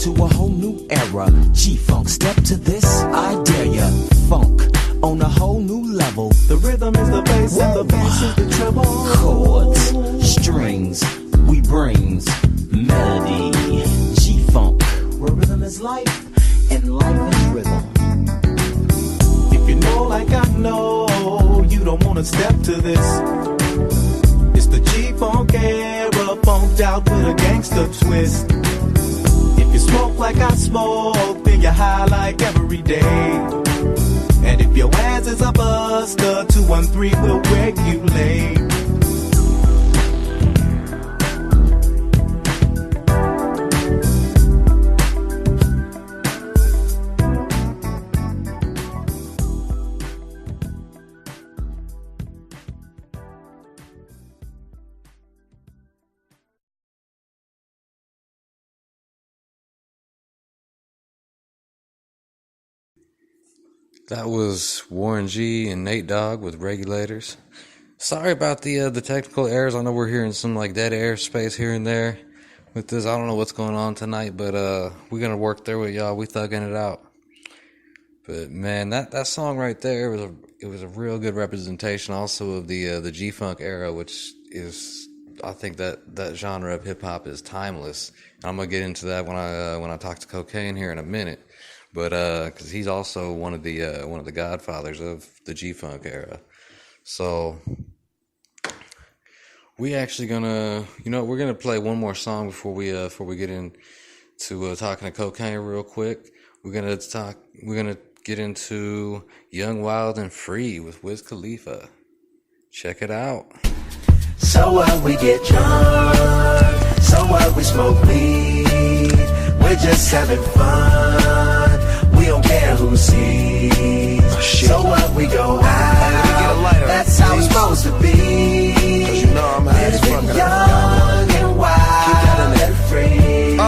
to a whole new era. G-Funk, step to this, I dare ya. Funk on a whole new level. The rhythm is the bass and the bass is the treble. Chords, strings, we brings melody. G-Funk, where rhythm is life and life is rhythm. If you know like I know, you don't wanna step to this. It's the G-Funk era, funked out with a gangster twist. If you smoke like I smoke, then you're high like every day. And if your ass is a buster, 213 will regulate. That was Warren G and Nate Dogg with Regulators. Sorry about the technical errors. I know we're hearing some like dead air space here and there with this. I don't know what's going on tonight, but we're gonna work through it, y'all. We thugging it out. But man, that song right there was a real good representation also of the G-Funk era, which is, I think that genre of hip hop is timeless. And I'm gonna get into that when I talk to Kokane here in a minute. But because he's also one of the godfathers of the G-Funk era, so we actually we're gonna play one more song before we get into talking to Kokane real quick. We're gonna get into Young, Wild, and Free with Wiz Khalifa. Check it out. So what, we get drunk, so what, we smoke weed, we're just having fun. We don't care who sees. So what, we go out. That's how it's supposed to be. 'Cause you know I'm high as fuck. Young and wild and free.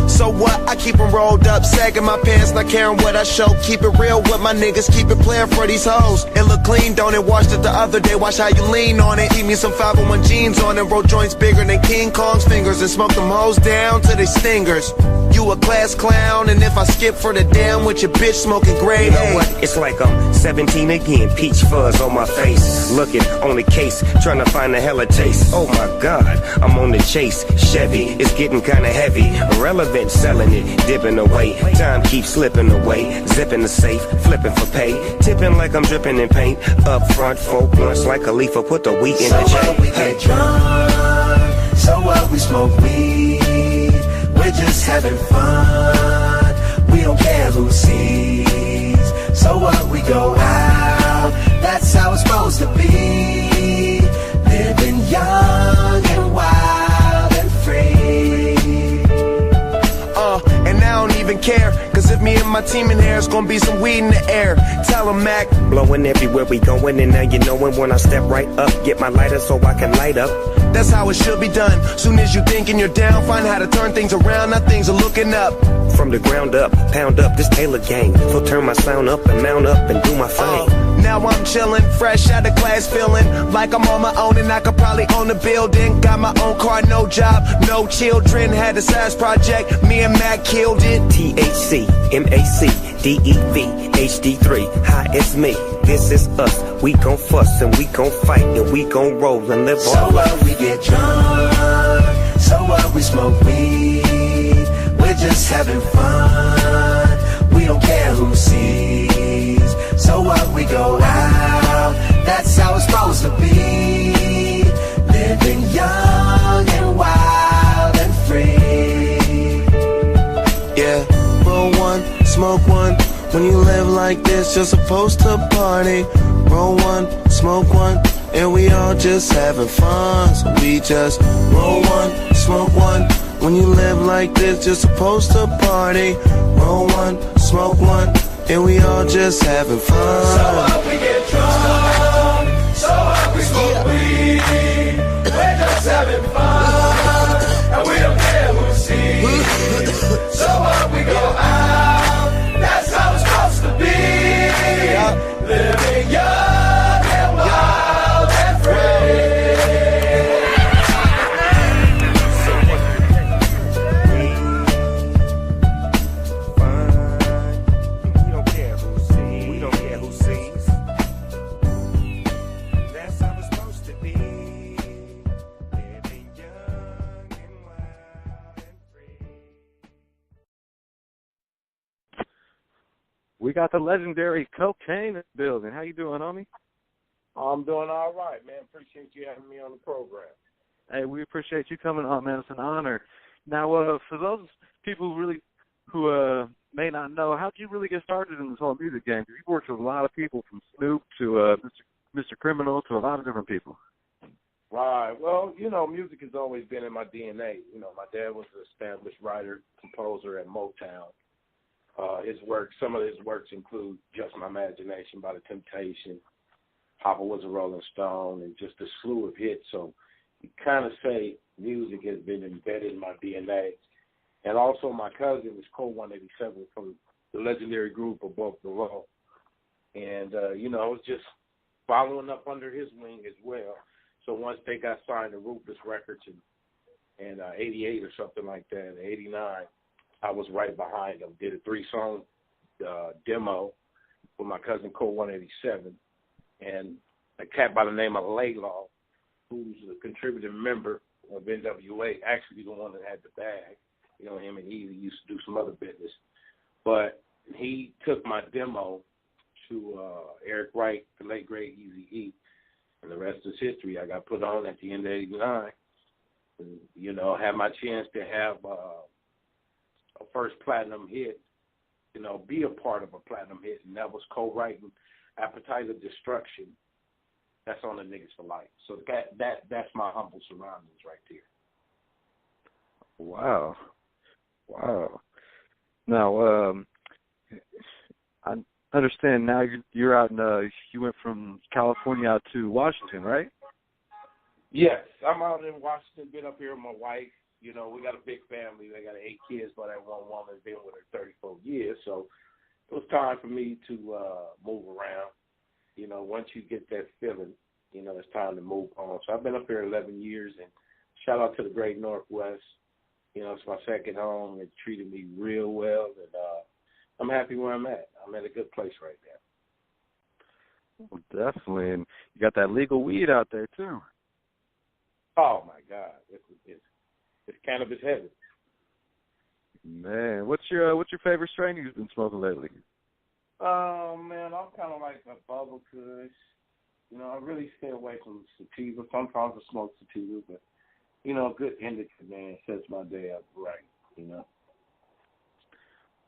So what? I keep them rolled up, sagging my pants, not caring what I show. Keep it real with my niggas, keep it playing for these hoes. It look clean, don't it? Washed it the other day, watch how you lean on it. Keep me some 501 jeans on it, roll joints bigger than King Kong's fingers, and smoke them hoes down to they stingers. You a class clown, and if I skip for the damn with your bitch smoking gray. You know what? It's like I'm 17 again, peach fuzz on my face. Looking on the case, trying to find a hella taste. Oh my God, I'm on the chase. Chevy, it's getting kinda heavy. Irrelevant, selling it, dipping away. Time keeps slipping away. Zipping the safe, flipping for pay. Tipping like I'm dripping in paint. Up front, 4 blunts like Khalifa, put the weed in the chain. So what, we get drunk, so what, we smoke weed, we're just having fun. We don't care who sees. So what, we go out. That's how it's supposed to be. Living young and wild and free. And I don't even care, cause if me and my team in here, it's gonna be some weed in the air. Tell 'em, Mac. Blowing everywhere we going, and now you knowin' when I step right up. Get my lighter so I can light up. That's how it should be done. Soon as you thinking you're down, find how to turn things around. Now things are looking up. From the ground up, pound up this Taylor gang. So turn my sound up and mount up and do my thing. Now I'm chillin', fresh out of class, feeling like I'm on my own and I could probably own a building. Got my own car, no job, no children. Had a size project, me and Mac killed it. THC, MAC, DEV, HD3, hi, it's me. This is us. We gon' fuss and we gon' fight and we gon' roll and live so on. So what, we get drunk, so what, we smoke weed, we're just having fun. We don't care who sees. So what, we go out. That's how it's supposed to be. Living young and wild and free. Yeah, roll one, smoke one. When you live like this, you're supposed to party. Roll one, smoke one, and we all just having fun. So we just roll one, smoke one. When you live like this, you're supposed to party. Roll one, smoke one, and we all just having fun. So what, we get drunk, so what, we smoke weed, we're just having fun, and we don't care who sees. So what, we go out. That's how it's supposed to be. Living young and wild and free. we got the legendary Kokane in the building. How you doing, homie? I'm doing all right, man. Appreciate you having me on the program. Hey, we appreciate you coming on, man. It's an honor. Now, for those people who may not know, how did you really get started in this whole music game? Because you've worked with a lot of people, from Snoop to Mr. Criminal to a lot of different people. Right. Well, music has always been in my DNA. My dad was an established writer, composer at Motown. Some of his works include Just My Imagination by The Temptations, Papa Was a Rolling Stone, and just a slew of hits. So you kind of say music has been embedded in my DNA. And also my cousin was Cole 187 from the legendary group Above the Law. And, I was just following up under his wing as well. So once they got signed to Rufus Records in 88 or something like that, 89, I was right behind them. Did a 3-song demo with my cousin Cole 187 and a cat by the name of Laylaw, who's a contributing member of NWA, actually the one that had the bag. Him and Easy used to do some other business. But he took my demo to Eric Wright, the late great Eazy-E, and the rest is history. I got put on at the end of 89 and, had my chance to have a first platinum hit, be a part of a platinum hit, and that was co-writing Appetite of Destruction. That's on the Niggas for Life. So that's my humble surroundings right there. Wow. Now, I understand now you're out in, you went from California out to Washington, right? Yes, I'm out in Washington, been up here with my wife. We got a big family. They got 8 kids, but that one woman's been with her 34 years. So it was time for me to move around. Once you get that feeling, it's time to move on. So I've been up here 11 years, and shout out to the great Northwest. It's my second home. It treated me real well, and I'm happy where I'm at. I'm in a good place right now. Well, definitely, and you got that legal weed out there too. Oh my God, it's cannabis heaven. Man, what's your favorite strain you've been smoking lately? Man, I'm kind of like a bubble kush. I really stay away from sativa. Sometimes I smoke sativa, but good indica, man, sets my day up right.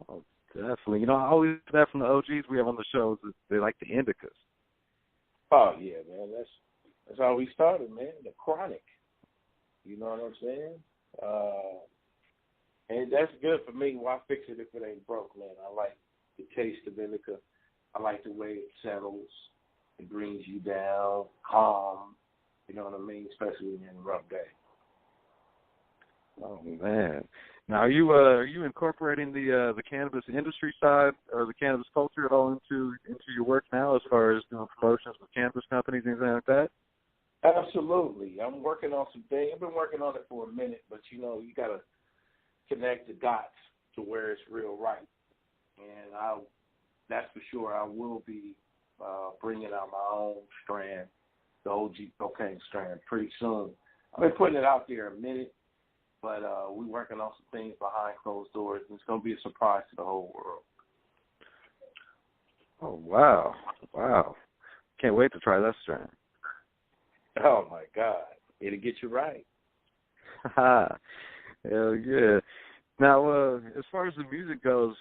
Oh, definitely. I always hear that from the OGs we have on the shows. They like the indicas. Oh yeah, man. That's how we started, man. The chronic. You know what I'm saying? And that's good for me. Why fix it if it ain't broke, man? I like the taste of indica. I like the way it settles. It brings you down, calm. You know what I mean? Especially when you're in a rough day. Oh man! Now, are you incorporating the cannabis industry side or the cannabis culture at all into your work now, as far as doing promotions with cannabis companies, anything like that? Absolutely. I'm working on some things. I've been working on it for a minute, but you gotta connect the dots to where it's real right. And that's for sure. I will be bringing out my own strand, the OG Kokane strand, pretty soon. I've been putting it out there a minute. But we're working on some things behind closed doors, and it's going to be a surprise to the whole world. Oh, wow. Can't wait to try that strain. Oh, my God. It'll get you right. Hell yeah. Now, as far as the music goes,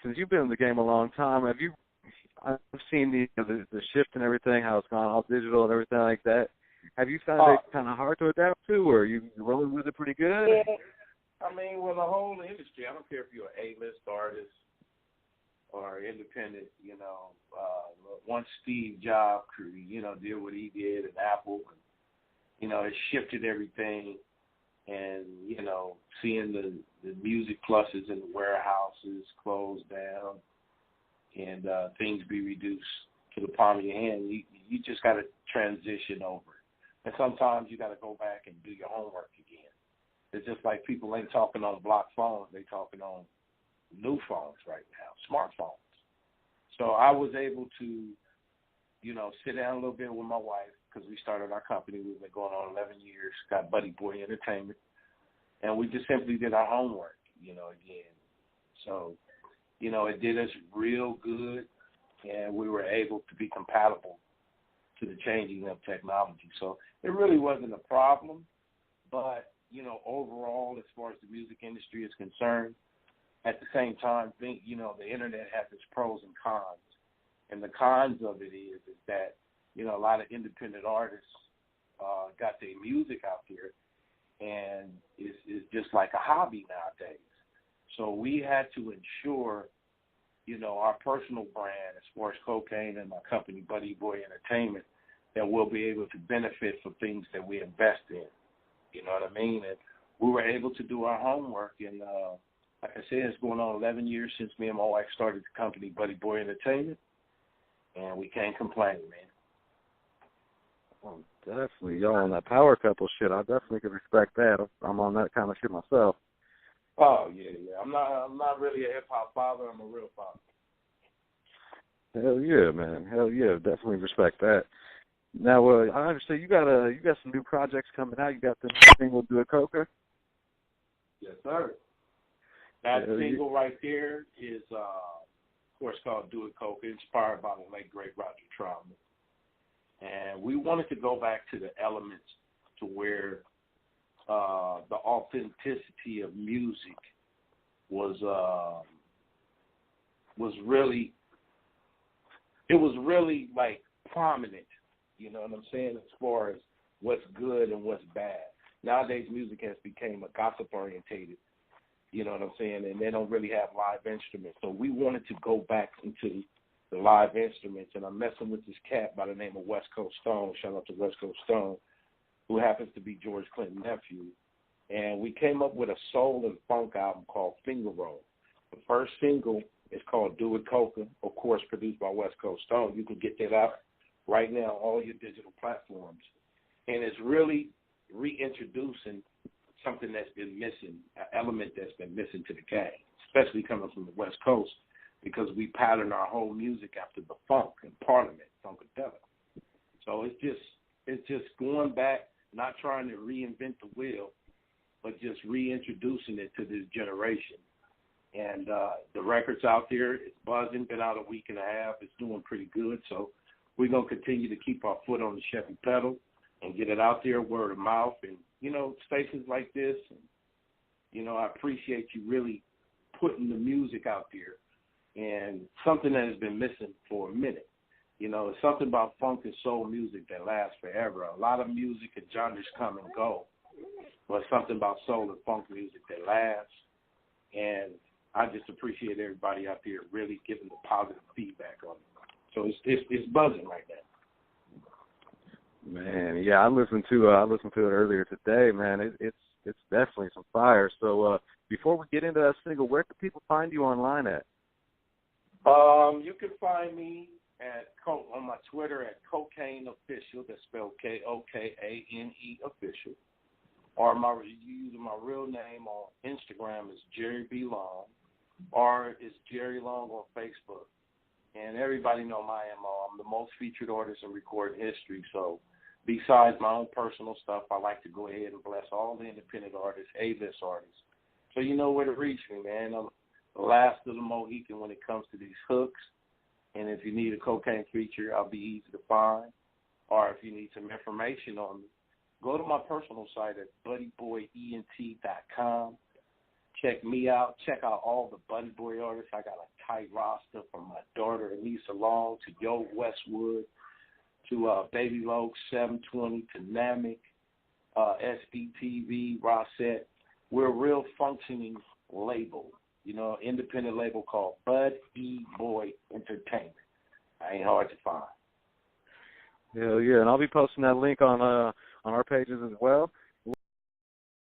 since you've been in the game a long time, I've seen the shift and everything, how it's gone all digital and everything like that. Have you found it kind of hard to adapt to, or are you rolling with it pretty good? Yeah. I mean, the whole industry, I don't care if you're an A-list artist or independent, once Steve Jobs, did what he did at Apple, and, it shifted everything, and, seeing the music pluses in the warehouses closed down and things be reduced to the palm of your hand, you just got to transition over. And sometimes you got to go back and do your homework again. It's just like people ain't talking on block phones. They talking on new phones right now, smartphones. So I was able to, sit down a little bit with my wife because we started our company. We've been going on 11 years, got Buddy Boy Entertainment. And we just simply did our homework, again. So it did us real good, and we were able to be compatible to the changing of technology. So it really wasn't a problem, but, overall, as far as the music industry is concerned, at the same time, the internet has its pros and cons. And the cons of it is that, a lot of independent artists got their music out there, and it's just like a hobby nowadays. So we had to ensure, our personal brand, as far as Kokane and my company, Buddy Boy Entertainment, that we'll be able to benefit from things that we invest in. You know what I mean? And we were able to do our homework. And like I said, it's going on 11 years since me and my wife started the company, Buddy Boy Entertainment, and we can't complain, man. Oh, definitely. Y'all on that power couple shit, I definitely can respect that. I'm on that kind of shit myself. Oh, yeah. I'm not really a hip-hop father. I'm a real father. Hell yeah, man. Hell yeah. Definitely respect that. Now, I understand you got some new projects coming out. You got the new single, Do It Coca? Yes, sir. That single right there is, of course, called Do It Coca, inspired by the late, great Roger Troutman. And we wanted to go back to the elements to where the authenticity of music was really like prominent, you know what I'm saying, as far as what's good and what's bad. Nowadays music has become a gossip orientated, you know what I'm saying, and they don't really have live instruments. So we wanted to go back into the live instruments, and I'm messing with this cat by the name of West Coast Stone. Shout out to West Coast Stone, who happens to be George Clinton's nephew. And we came up with a soul and funk album called Finger Roll. The first single is called Do It Coca, of course, produced by West Coast Stone. You can get that out right now on all your digital platforms. And it's really reintroducing something that's been missing, an element that's been missing to the game, especially coming from the West Coast, because we pattern our whole music after the funk and Parliament, Funkadelic. So it's just going back, not trying to reinvent the wheel, but just reintroducing it to this generation. And the record's out there. It's buzzing. Been out a week and a half. It's doing pretty good. So we're going to continue to keep our foot on the Chevy pedal and get it out there, word of mouth. And, spaces like this, and, I appreciate you really putting the music out there. And something that has been missing for a minute. It's something about funk and soul music that lasts forever. A lot of music and genres come and go, but something about soul and funk music that lasts. And I just appreciate everybody out there really giving the positive feedback on it. So it's buzzing right now. Man, yeah, I listened to it earlier today. Man, it's definitely some fire. So before we get into that single, where can people find you online at? You can find me on my Twitter at Kokane Official. That's spelled Kokane Official. Or using my real name on Instagram is Jerry B. Long, or it's Jerry Long on Facebook. And everybody know my MO. I'm the most featured artist in recording history. So besides my own personal stuff, I like to go ahead and bless all the independent artists, A-list artists. So you know where to reach me, man. I'm the last of the Mohican when it comes to these hooks. And if you need a Kokane feature, I'll be easy to find. Or if you need some information on me, go to my personal site at buddyboyent.com. Check me out. Check out all the Buddy Boy artists. I got a tight roster from my daughter, Elisa Long, to Yo Westwood, to Baby Loke, 720, to Namek, SDTV, Rossette. We're a real functioning label, independent label called Buddy Boy Entertainment. I ain't hard to find. Hell yeah, and I'll be posting that link on our pages as well.